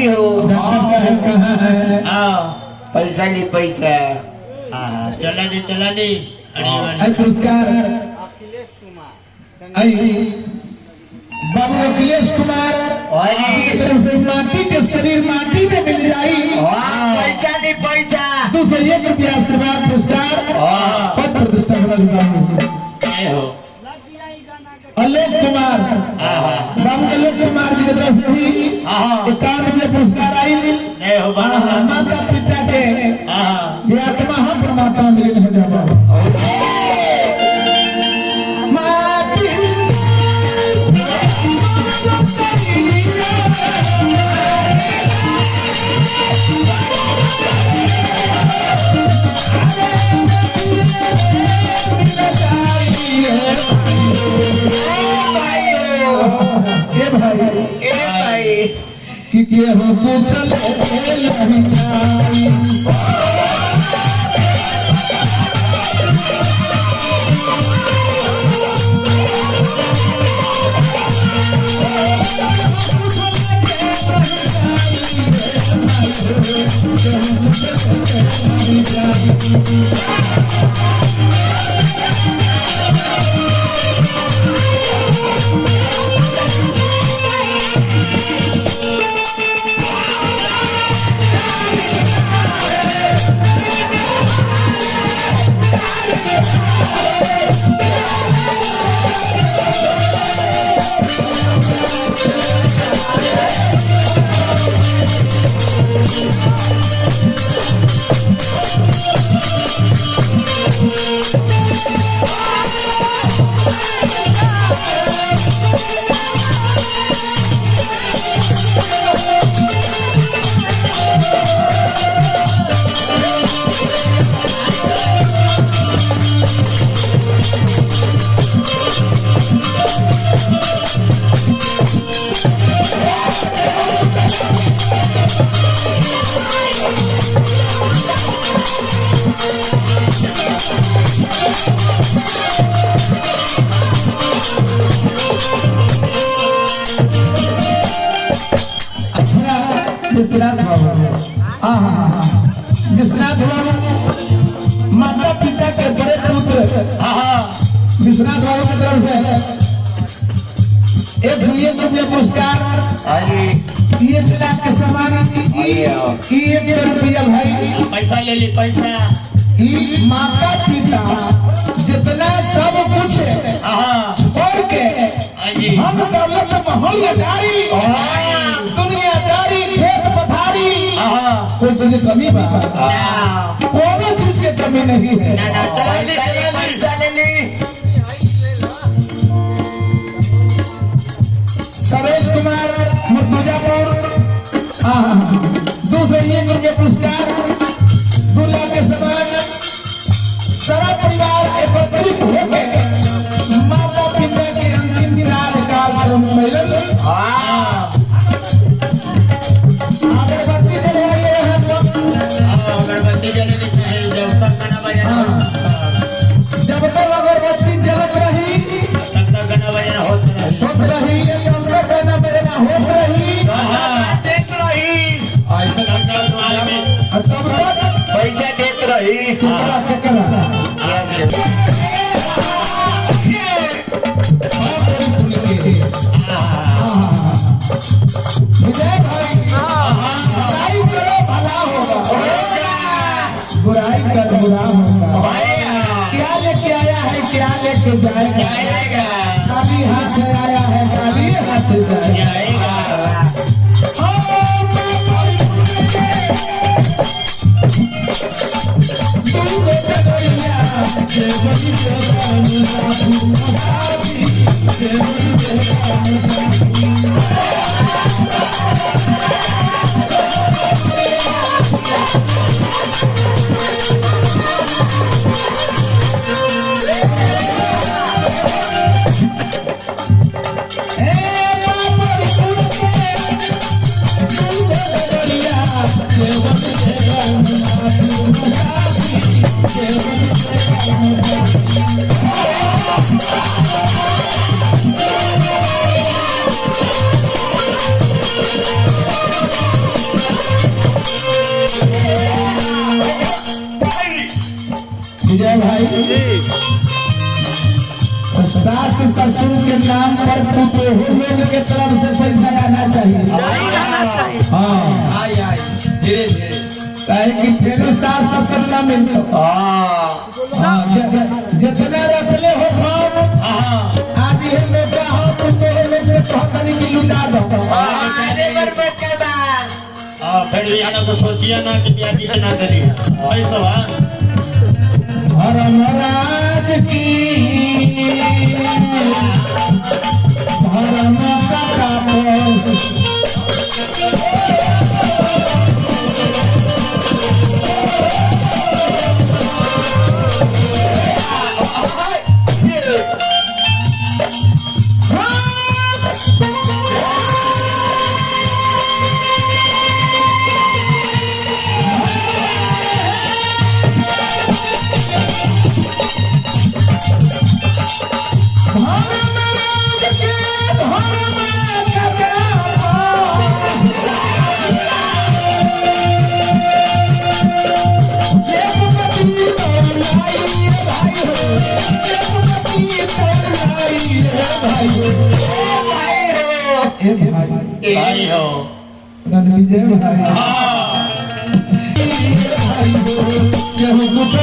जी हो डॉक्टर साहब कहाँ है? पैसा ली पैसा। चला दे पुरस्कार बाबू अखिलेश कुमार की तरफ से माटी के शरीर माटी में मिल जाई। पैसा ली पैसा। दूसरे 1 रुपया आशीर्वाद पुरस्कार पद प्रतिष्ठा आलोक कुमार बाबू आलोक कुमार जी की तरफ से भी 51 रुपया पुरस्कार आई। माता पिता के जे आत्मा हम परमात्मा मिलन हो जाबा। कि हम पूछल नहीं जाई। विश्वनाथ बाबू माता पिता के बड़े पुत्र विश्वनाथ बाबू की तरफ से 101 रुपया पुरस्कार 1 लाख के सामान 100 रुपया भाई पैसा ले ली पैसा। माता पिता जितना सब कुछ छोड़ के हम दौलत मोहल्लादारी दुनियादारी खेत पथारी कोई चीज कमी बा कोनो चीज के कमी नहीं है। सरोज कुमार मुर्तुजापुर 201 रुपये पुरस्कार 2 लाख के सामान सारा परिवार एकत्रित होकर माता पिता के अंतिम दिन काल सम्मेलन अगरबत्ती जलाइए जब तक अगरबत्ती जलत रही तब तक गाना बजाना होत रही जब तक गाना बजाना होत रही देख रही तब तक पैसा देत रही। विजय भाई बुराई करो भला होगा बुराई कर बुरा होगा। क्या लेके आया है क्या लेके जाएगा खाली हाथ से आया है खाली हाथ से जाएगा। विजय भाई सास ससुर के नाम पर पुतोहू लोग के तरफ से पैसा आना चाहिए। हाँ आई आई धीरे धीरे काहे कि फिर सास ससुर ना मिलतो। हाँ जितना रखले हो हम आज ये बेटा हो पुतोहू लोग से कहतनी कि लुटा दो। आगे पर बैठ के बा फिर भी आना तो सोचिए ना कि प्याजी के ना करी पैसा धर्मराज की धर्म का भाई हो विजय भाई हाँ जब कुछ